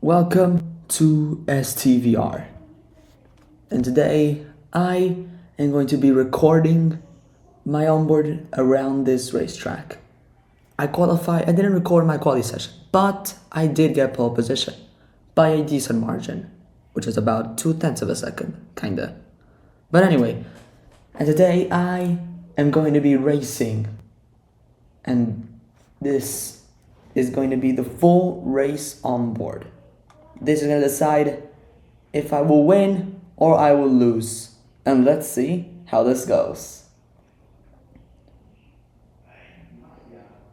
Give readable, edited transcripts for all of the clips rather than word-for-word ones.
Welcome to STVR, and today I am going to be recording my onboard around this racetrack. I didn't record my quality session, but I did get pole position by a decent margin, which is about 0.2 of a second, kinda. But anyway, and today I am going to be racing, and this is going to be the full race onboard. This is going to decide if I will win or I will lose. And let's see how this goes.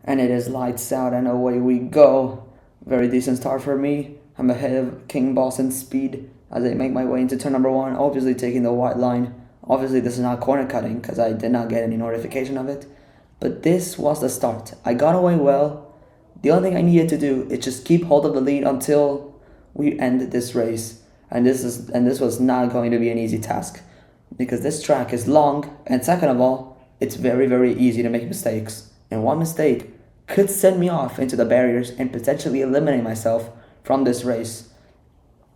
And it is lights out and away we go. Very decent start for me. I'm ahead of King Boss in speed as I make my way into turn number 1. Obviously taking the white line. Obviously this is not corner cutting because I did not get any notification of it. But this was the start. I got away well. The only thing I needed to do is just keep hold of the lead until we end this race, and this was not going to be an easy task because this track is long, and second of all, it's very easy to make mistakes, and one mistake could send me off into the barriers and potentially eliminate myself from this race.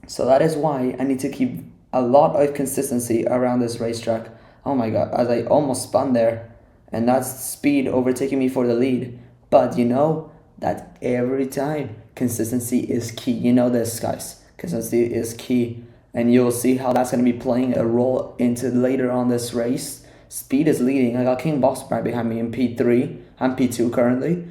So that is why I need to keep a lot of consistency around this racetrack. Oh my god, as I almost spun there, and that's speed overtaking me for the lead. But you know that every time consistency is key. You know this, guys. Consistency is key, and you'll see how that's going to be playing a role into later on this race. Speed is leading. I got King Boss right behind me in P3. I'm P2 currently.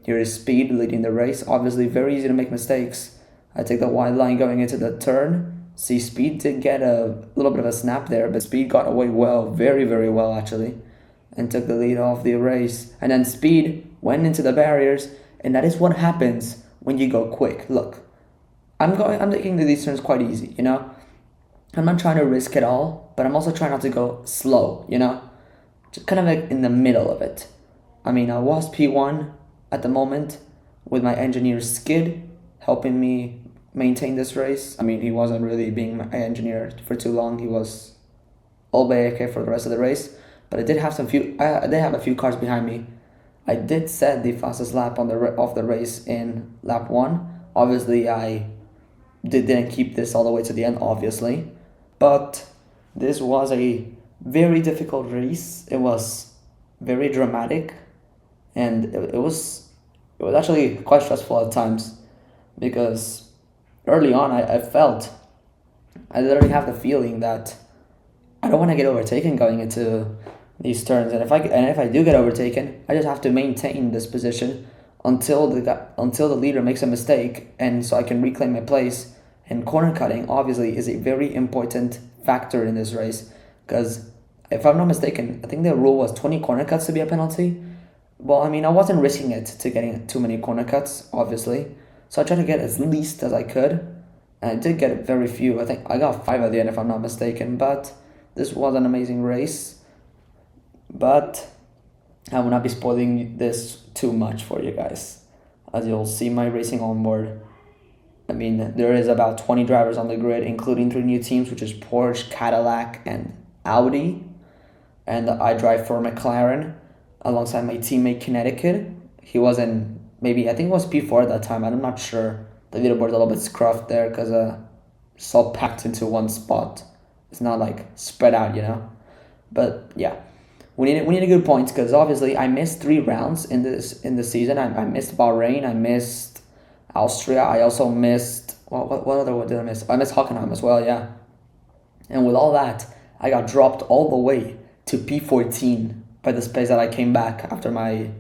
Here is Speed leading the race. Obviously very easy to make mistakes. I take the wide line going into the turn. See, Speed did get a little bit of a snap there, but Speed got away well, very well actually, and took the lead off the race. And then Speed went into the barriers, and that is what happens when you go quick. Look, I'm taking these turns quite easy, you know? I'm not trying to risk it all, but I'm also trying not to go slow, you know? Just kind of like in the middle of it. I mean, I was P1 at the moment with my engineer Skid helping me maintain this race. I mean, he wasn't really being my engineer for too long. He was all by AK for the rest of the race, but I did have a few cars behind me. I did set the fastest lap of the race in lap 1. Obviously, I didn't keep this all the way to the end, obviously. But this was a very difficult race. It was very dramatic. And it was actually quite stressful at times. Because early on, I literally have the feeling that I don't want to get overtaken going into these turns, and if I do get overtaken, I just have to maintain this position until the leader makes a mistake, and so I can reclaim my place. And corner cutting obviously is a very important factor in this race, because if I'm not mistaken, I think the rule was 20 corner cuts to be a penalty. Well, I mean, I wasn't risking it to getting too many corner cuts, obviously, so I tried to get as least as I could, and I did get very few. I think I got 5 at the end if I'm not mistaken, but this was an amazing race. But I will not be spoiling this too much for you guys, as you'll see my racing onboard. I mean, there is about 20 drivers on the grid, including 3 new teams, which is Porsche, Cadillac, and Audi. And I drive for McLaren alongside my teammate Connecticut. He was in, maybe, I think it was P4 at that time. I'm not sure. The leaderboard's a little bit scruffed there because it's all packed into one spot. It's not like spread out, you know. But yeah. We need a good points because obviously I missed 3 rounds in the season. I missed Bahrain, I missed Austria, I also missed what other one did I miss? I missed Hockenheim as well, yeah. And with all that, I got dropped all the way to P14 by the space that I came back after my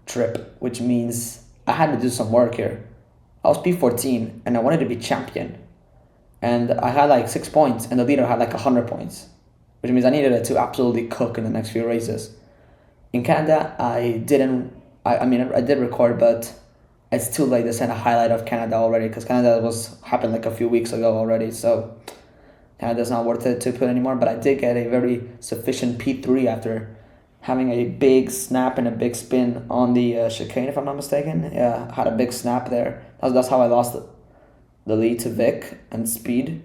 trip, which means I had to do some work here. I was P14 and I wanted to be champion, and I had like 6 points, and the leader had like 100 points. Which means I needed it to absolutely cook in the next few races. In Canada, I did record, but it's too late to send a highlight of Canada already, because Canada happened like a few weeks ago already, so Canada's not worth it to put anymore. But I did get a very sufficient P3 after having a big snap and a big spin on the chicane, if I'm not mistaken. Yeah, I had a big snap there. That's how I lost the lead to Vic and Speed.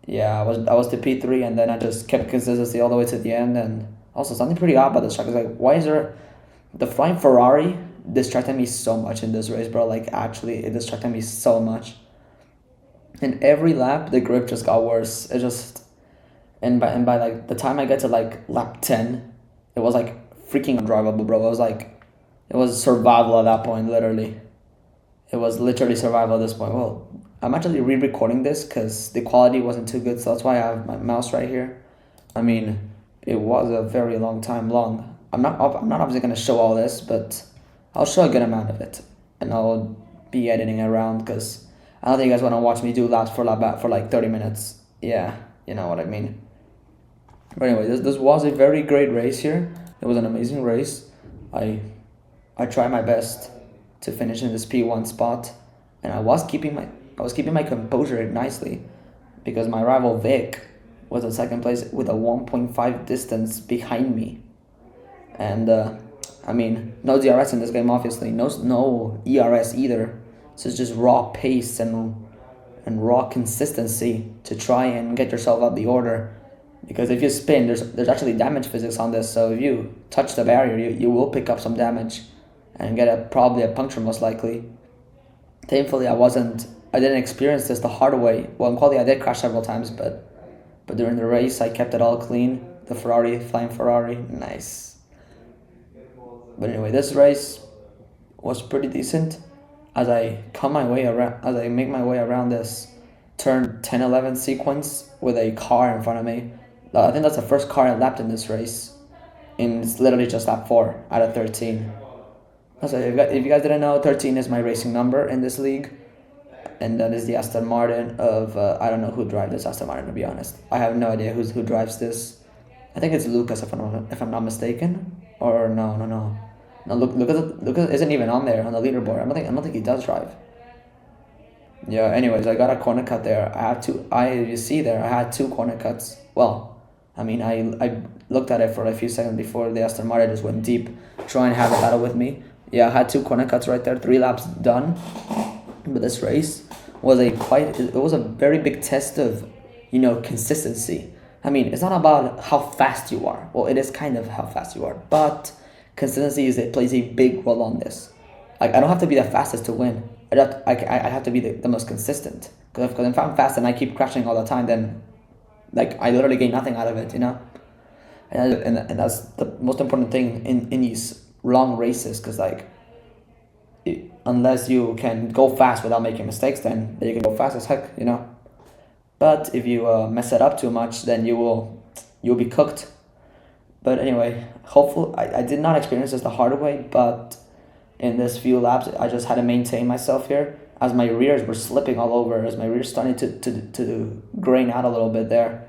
Yeah, I was the P3, and then I just kept consistency all the way to the end. And also something pretty odd about this track is like, why is there the flying Ferrari distracted me so much in this race, bro? Like, actually, it distracted me so much. And every lap, the grip just got worse. It just and by like the time I get to like lap 10, it was like freaking undrivable, bro. It was like it was survival at that point, literally. It was literally survival at this point. Well, I'm actually re-recording this because the quality wasn't too good, so that's why I have my mouse right here. I mean, it was a very long time long. I'm not obviously gonna show all this, but I'll show a good amount of it, and I'll be editing around because I don't think you guys want to watch me do laps for like 30 minutes. Yeah, you know what I mean. But anyway, this was a very great race here. It was an amazing race. I I tried my best to finish in this P1 spot, and I was keeping my composure nicely because my rival Vic was in second place with a 1.5 distance behind me. And I mean, no DRS in this game, obviously. No ERS either. So it's just raw pace and raw consistency to try and get yourself up the order. Because if you spin, there's actually damage physics on this. So if you touch the barrier, you will pick up some damage and get probably a puncture most likely. Thankfully, I didn't experience this the hard way. Well, in quality, I did crash several times, but during the race, I kept it all clean. The Ferrari, flying Ferrari, nice. But anyway, this race was pretty decent. As I make my way around this turn 10-11 sequence with a car in front of me. I think that's the first car I lapped in this race. And it's literally just lap 4 out of 13. So if you guys didn't know, 13 is my racing number in this league. And that is the Aston Martin of, I don't know who drives this Aston Martin, to be honest. I have no idea who drives this. I think it's Lucas, if I'm not mistaken. Or no. No, Lucas isn't even on there on the leaderboard. I don't think he does drive. Yeah. Anyways, I got a corner cut there. You see there, I had 2 corner cuts. Well, I mean, I looked at it for a few seconds before the Aston Martin just went deep, trying to have a battle with me. Yeah, I had 2 corner cuts right there. 3 laps done. But this race was it was a very big test of, consistency. I mean, it's not about how fast you are. Well, it is kind of how fast you are, but consistency plays a big role on this. Like, I don't have to be the fastest to win. I have to be the most consistent. Because if I'm fast and I keep crashing all the time, then like I literally gain nothing out of it, And that's the most important thing in these long races, because like unless you can go fast without making mistakes, then you can go fast as heck, But if you mess it up too much, then you'll be cooked. But anyway, hopefully I did not experience this the hard way, but in this few laps, I just had to maintain myself here as my rears were slipping all over, as my rears starting to grain out a little bit there,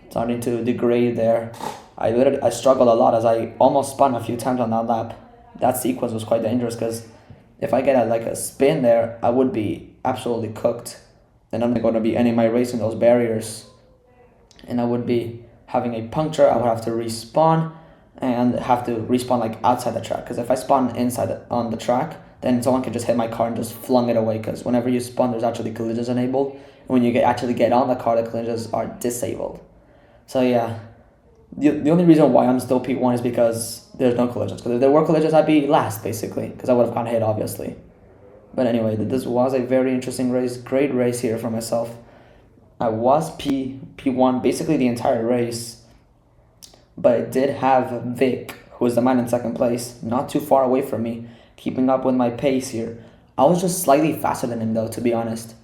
starting to degrade there. I struggled a lot as I almost spun a few times on that lap. That sequence was quite dangerous because if I get a spin there, I would be absolutely cooked, and I'm not going to be ending my race in those barriers, and I would be having a puncture. I would have to respawn and have to respawn like outside the track, because if I spawn inside on the track, then someone could just hit my car and just flung it away, because whenever you spawn, there's actually collisions enabled, and when you actually get on the car, the collisions are disabled. So yeah, the only reason why I'm still P1 is because there's no collisions, because if there were collisions, I'd be last, basically, because I would have gotten hit, obviously. But anyway, this was a very interesting race, great race here for myself. I was P1 basically the entire race, but I did have Vic, who was the man in second place, not too far away from me, keeping up with my pace here. I was just slightly faster than him, though, to be honest.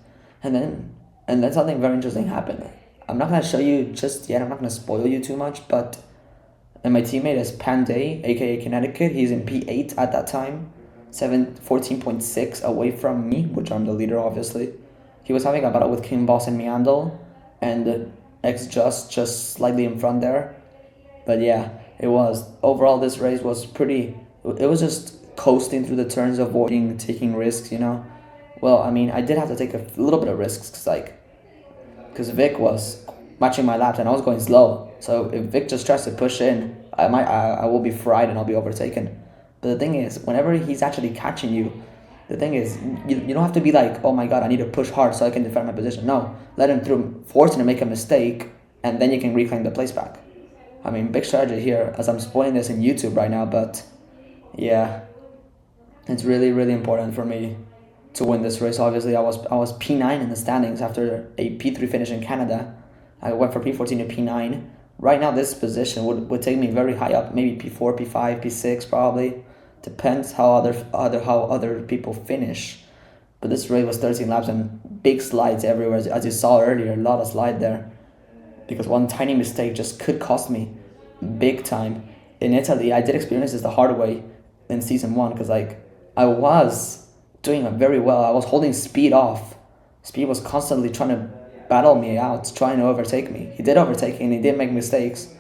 And then something very interesting happened. I'm not going to show you just yet, I'm not going to spoil you too much, but my teammate is Panday, aka Connecticut. He's in P8 at that time, 14.6 away from me, which I'm the leader, obviously. He was having a battle with King Boss and Meandal, and X just slightly in front there. But yeah, overall this race was it was just coasting through the turns, avoiding taking risks, Well, I mean, I did have to take a little bit of risks, because Vic was matching my laps and I was going slow. So if Vic just tries to push in, I will be fried and I'll be overtaken. But the thing is, whenever he's actually catching you, the thing is, you don't have to be like, oh my god, I need to push hard so I can defend my position. No, let him through, force him to make a mistake, and then you can reclaim the place back. I mean, big strategy here, as I'm spoiling this in YouTube right now, but yeah, it's really, really important for me to win this race. Obviously, I was P9 in the standings after a P3 finish in Canada. I went from P14 to P9. Right now, this position would take me very high up, maybe P4, P5, P6 probably. Depends how other people finish. But this race was 13 laps and big slides everywhere, as you saw earlier. A lot of slide there, because one tiny mistake just could cost me big time. In Italy, I did experience this the hard way in season 1, because I was doing very well. I was holding speed off. Speed was constantly trying to battle me out, trying to overtake me. He did overtake me and he did make mistakes.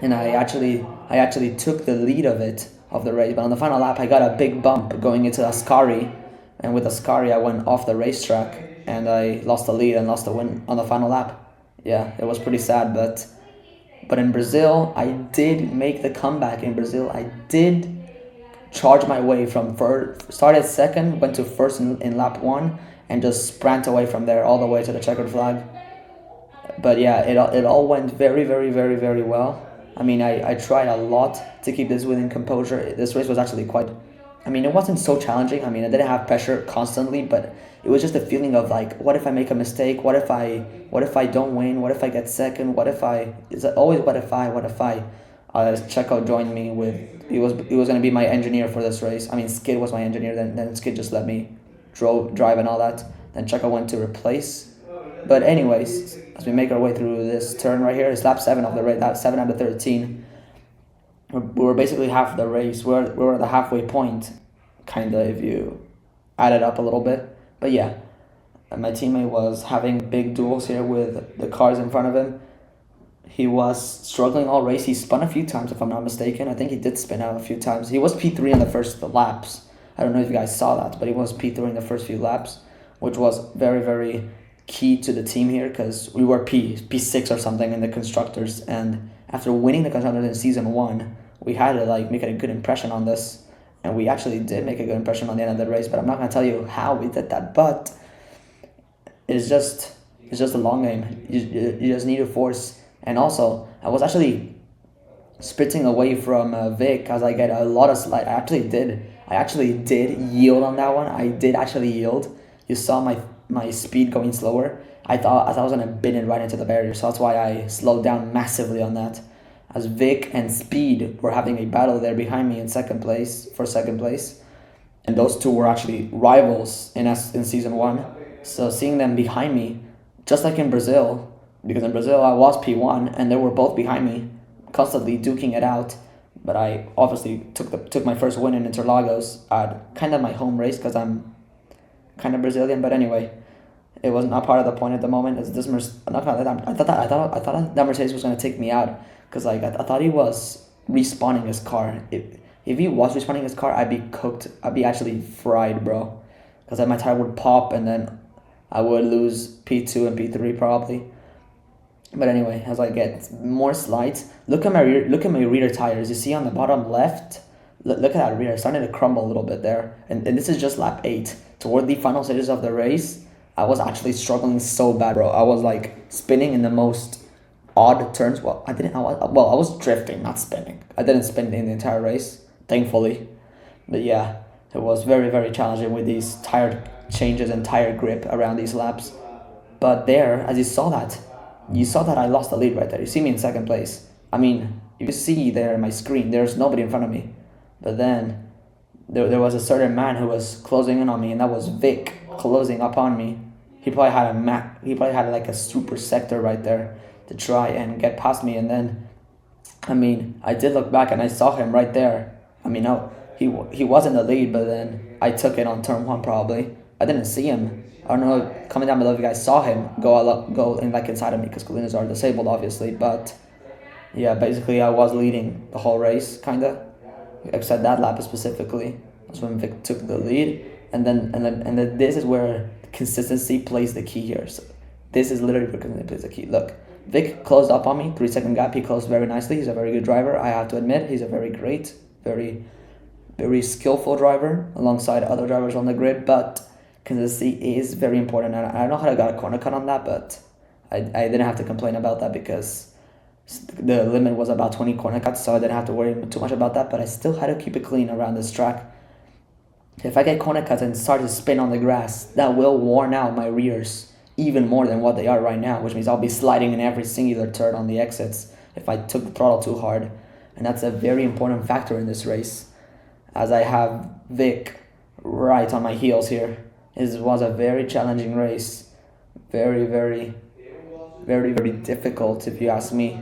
And I actually took the lead of the race. But on the final lap, I got a big bump going into Ascari. And with Ascari, I went off the racetrack and I lost the lead and lost the win on the final lap. Yeah, it was pretty sad, but in Brazil, I did make the comeback. In Brazil, I did charge my way from first, started second, went to first in lap 1, and just sprint away from there all the way to the checkered flag. But yeah, it all went very, very, very, very well. I mean, I tried a lot to keep this within composure. This race was actually quite, I mean, it wasn't so challenging. I mean, I didn't have pressure constantly, but it was just a feeling of what if I make a mistake? What if I don't win? What if I get second? It's always what if I? Checo joined me he was gonna be my engineer for this race. I mean, Skid was my engineer. Then Skid just let me drive and all that. Then Checo went to replace. But anyways, as we make our way through this turn right here, it's lap 7 of the race. Lap 7 out of 13. We were basically half the race. We were at the halfway point, kinda, if you add it up a little bit. But yeah, my teammate was having big duels here with the cars in front of him. He was struggling all race. He spun a few times, if I'm not mistaken. I think he did spin out a few times. He was P3 in the first laps. I don't know if you guys saw that, but he was P3 in the first few laps, which was very, very key to the team here, because we were P6 or something in the constructors, and after winning the constructors in season 1, we had to make a good impression on this, and we actually did make a good impression on the end of the race. But I'm not gonna tell you how we did that. But it's just a long game. You just need to force. And also, I was actually sprinting away from Vic as I get a lot of slide. I actually did yield on that one. I did actually yield. You saw my speed going slower. I thought I was gonna bin it right into the barrier, so that's why I slowed down massively on that. As Vic and Speed were having a battle there behind me in second place, and those two were actually rivals in season 1. So seeing them behind me, just like in Brazil, because in Brazil I was P1 and they were both behind me, constantly duking it out. But I obviously took my first win in Interlagos at kind of my home race, because I'm kind of Brazilian. But anyway, it was not part of the point at the moment. It's this I'm not gonna let that. I thought that Mercedes was gonna take me out, because I thought he was respawning his car. If he was respawning his car, I'd be cooked. I'd be actually fried, bro. Because then my tire would pop and then I would lose P2 and P3 probably. But anyway, as I get more slides, look at my rear tires. You see on the bottom left, look at that rear. It's starting to crumble a little bit there. And this is just lap 8. Toward the final stages of the race, I was actually struggling so bad, bro. I was spinning in the most odd turns. Well, I was drifting, not spinning. I didn't spin in the entire race, thankfully. But yeah, it was very, very challenging with these tire changes and tire grip around these laps. But there, as you saw that I lost the lead right there. You see me in second place. I mean, you see there in my screen, there's nobody in front of me. But then there was a certain man who was closing in on me, and that was Vic closing up on me. He probably had a super sector right there to try and get past me. And then, I mean, I did look back and I saw him right there. I mean, no, he was in the lead, but then I took it on turn 1 probably. I didn't see him. I don't know, comment down below if you guys saw him go in inside of me, because collisions are disabled obviously. But yeah, basically I was leading the whole race kinda, except that lap specifically. That's when Vic took the lead, and then this is where consistency plays the key here. So this is literally where consistency plays the key. Look, Vic closed up on me, 3-second gap. He closed very nicely. He's a very good driver. I have to admit, he's a very great, very, very skillful driver alongside other drivers on the grid. But consistency is very important. And I don't know how I got a corner cut on that, but I didn't have to complain about that, because the limit was about 20 corner cuts, so I didn't have to worry too much about that. But I still had to keep it clean around this track. If I get corner cuts and start to spin on the grass, that will worn out my rears even more than what they are right now, which means I'll be sliding in every singular turn on the exits if I took the throttle too hard. And that's a very important factor in this race, as I have Vic right on my heels here. It was a very challenging race. Very, very, very, very difficult if you ask me.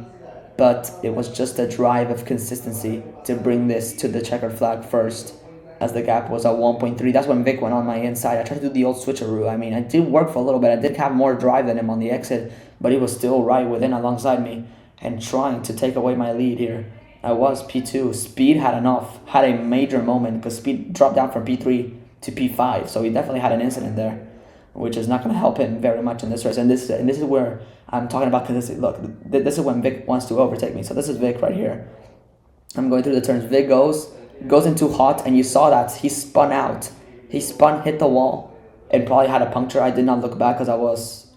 But it was just a drive of consistency to bring this to the checkered flag first, as the gap was at 1.3. That's when Vic went on my inside. I tried to do the old switcheroo. I mean, I did work for a little bit. I did have more drive than him on the exit, but he was still right within alongside me and trying to take away my lead here. I was P2. Speed had a major moment because Speed dropped down from P3 to P5, so he definitely had an incident there, which is not going to help him very much in this race. And this is where I'm talking about consistency. Look, this is when Vic wants to overtake me. So this is Vic right here. I'm going through the turns. Vic goes into hot, and you saw that he spun out. He spun, hit the wall, and probably had a puncture. I did not look back because I was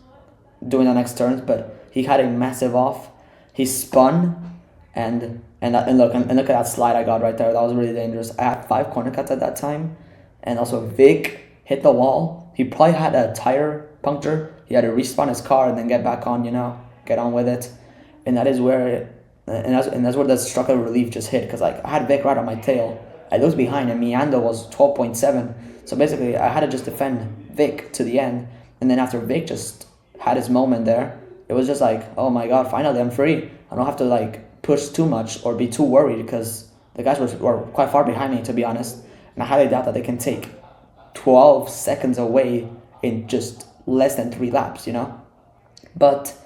doing the next turns, but he had a massive off. He spun, and look at that slide I got right there. That was really dangerous. I had 5 corner cuts at that time, and also Vic hit the wall. He probably had a tire puncture. He had to respawn his car and then get back on, get on with it. And that is where, that's where the struggle relief just hit, because like I had Vic right on my tail. I looked behind and Miando was 12.7. So basically I had to just defend Vic to the end. And then after Vic just had his moment there, it was just like, oh my god, finally I'm free. I don't have to like push too much or be too worried, because the guys were quite far behind me, to be honest. And I highly doubt that they can take 12 seconds away in just less than 3 laps, But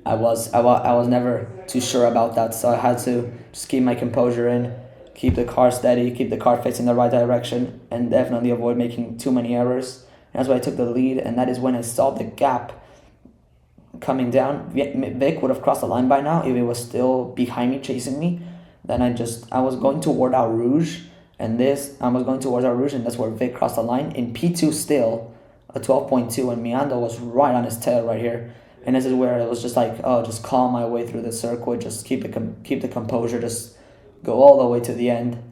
I was never too sure about that, so I had to just keep my composure in, keep the car steady, keep the car facing the right direction, and definitely avoid making too many errors. And that's why I took the lead, and that is when I saw the gap coming down. Vic would have crossed the line by now if he was still behind me, chasing me. Then I was going toward Eau Rouge, and that's where Vic crossed the line. In P2 still, a 12.2, and Miando was right on his tail right here. And this is where it was just like, oh, just calm my way through the circuit, just keep the composure, just go all the way to the end.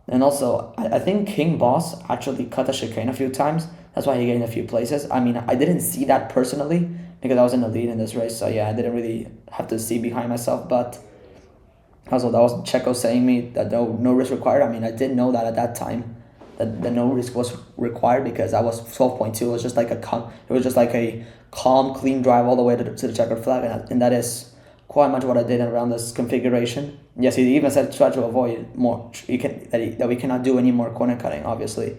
And also, I think King Boss actually cut the chicane a few times. That's why he gained a few places. I mean, I didn't see that personally because I was in the lead in this race. So yeah, I didn't really have to see behind myself. But also, that was Checo saying me that no risk required. I mean, I didn't know that at that time, that the no risk was required, because I was 12.2. It was just like a calm, clean drive all the way to the checkered flag, and that is quite much what I did around this configuration. Yes, he even said try to avoid more. That we cannot do any more corner cutting, obviously,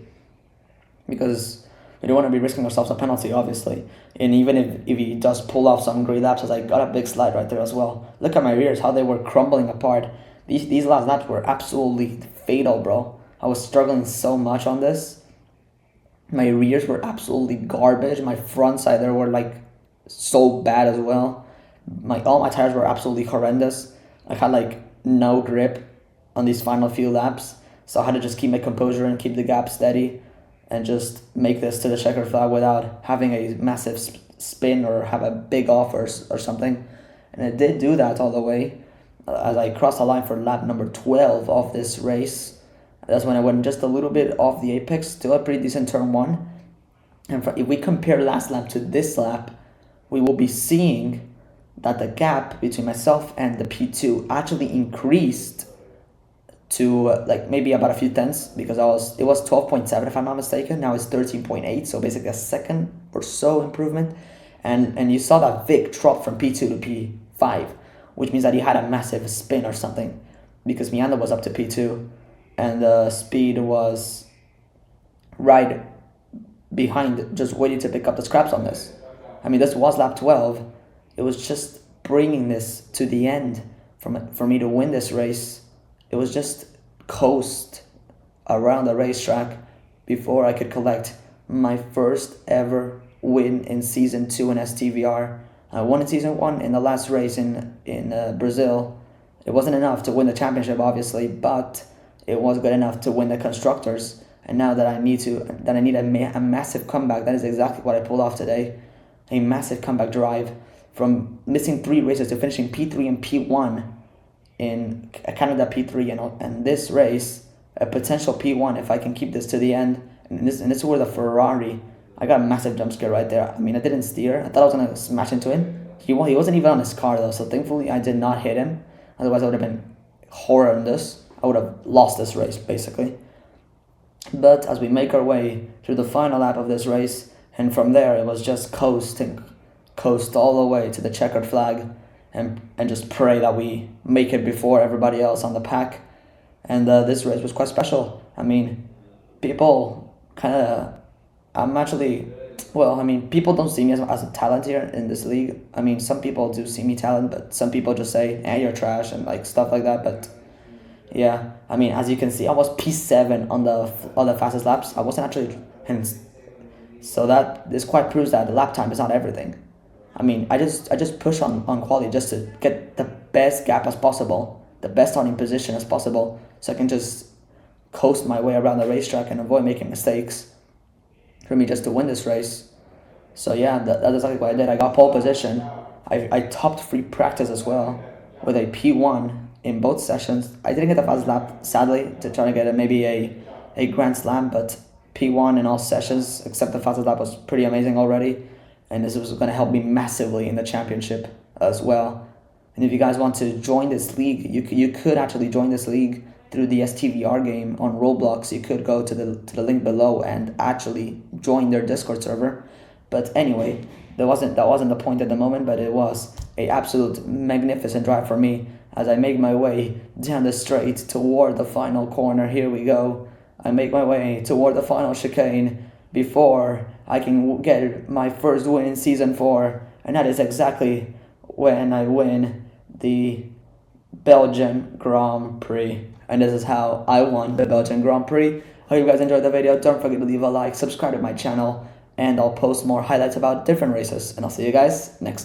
because we don't want to be risking ourselves a penalty, obviously. And even if he does pull off some great laps, as I got a big slide right there as well. Look at my rears, how they were crumbling apart. These last laps were absolutely fatal, bro. I was struggling so much on this. My rears were absolutely garbage. My front side there were like so bad as well. All my tires were absolutely horrendous. I had like no grip on these final few laps, so I had to just keep my composure and keep the gap steady, and just make this to the checkered flag without having a massive spin or have a big off or something. And it did do that all the way as I crossed the line for lap number 12 of this race. That's when I went just a little bit off the apex, still a pretty decent turn 1. And if we compare last lap to this lap, we will be seeing that the gap between myself and the P2 actually increased to like maybe about a few tenths, because it was 12.7 if I'm not mistaken. Now it's 13.8, so basically a second or so improvement. And you saw that Vic dropped from P2 to P5, which means that he had a massive spin or something, because Mianda was up to P2 and the speed was right behind, just waiting to pick up the scraps on this. I mean, this was lap 12. It was just bringing this to the end for me to win this race. It was just coast around the racetrack before I could collect my first ever win in Season 2 in STVR. I won in Season 1 in the last race in Brazil. It wasn't enough to win the championship, obviously, but it was good enough to win the Constructors. And now that I need a massive comeback, that is exactly what I pulled off today. A massive comeback drive from missing 3 races to finishing P3 and P1 in Canada P3 and this race, a potential P1 if I can keep this to the end. And this is where the Ferrari, I got a massive jump scare right there. I mean, I didn't steer. I thought I was going to smash into him. He wasn't even on his car though, so thankfully I did not hit him. Otherwise I would have been horrendous. I would have lost this race basically. But as we make our way through the final lap of this race, and from there it was just coast all the way to the checkered flag, and just pray that we make it before everybody else on the pack. And this race was quite special. I mean, people people don't see me as a talent here in this league. I mean, some people do see me talent, but some people just say, you're trash and like stuff like that. But yeah, I mean, as you can see, I was P7 on the fastest laps. I wasn't actually, and so this quite proves that the lap time is not everything. I mean, I just push on quality just to get the best gap as possible, the best starting position as possible, so I can just coast my way around the racetrack and avoid making mistakes for me just to win this race. So yeah, that's exactly what I did. I got pole position. I topped free practice as well with a P1 in both sessions. I didn't get the fastest lap, sadly, to try to get maybe a Grand Slam, but P1 in all sessions except the fastest lap was pretty amazing already. And this was going to help me massively in the championship as well. And if you guys want to join this league, you could actually join this league through the STVR game on Roblox. You could go to the link below and actually join their Discord server. But anyway, that wasn't the point at the moment, but it was a absolute magnificent drive for me as I make my way down the straight toward the final corner. Here we go. I make my way toward the final chicane before I can get my first win in Season 4, and that is exactly when I win the Belgian Grand Prix. And this is how I won the Belgian Grand Prix. Hope you guys enjoyed the video. Don't forget to leave a like, subscribe to my channel, and I'll post more highlights about different races. And I'll see you guys next time.